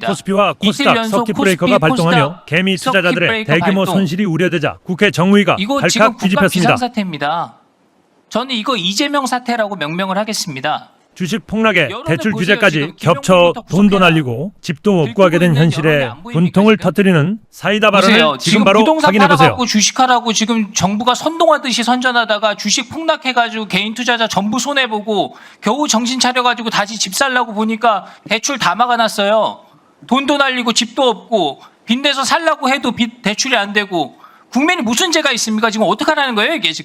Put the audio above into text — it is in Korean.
있습니다. 코스피와 이틀 코스닥 연속 서킷 브레이커가 코스피, 발동하며 코스닥 개미 서킷 투자자들의 브레이커 대규모 발동. 손실이 우려되자 국회 정무위가 이거 지금 발칵 국가 뒤집혔습니다. 비상사태입니다. 저는 이거 이재명 사태라고 명명을 하겠습니다. 주식 폭락에 여론을 대출 보세요. 규제까지 지금 겹쳐 김용민부터 돈도 구속해라. 날리고 집도 못 구하게 된 들고 있는 현실에 여론이 안 보입니까, 분통을 지금? 터뜨리는 사이다 보세요. 발언을 지금 지금 바로 부동산 확인해 보세요. 팔아갖고 주식하라고 지금 정부가 선동하듯이 선전하다가 주식 폭락해가지고 개인 투자자 전부 손해 보고 겨우 정신 차려가지고 다시 집 살라고 보니까 대출 다 막아놨어요. 돈도 날리고 집도 없고 빚내서 살라고 해도 대출이 안 되고 국민이 무슨 죄가 있습니까? 지금 어떡하라는 거예요 이게 지금?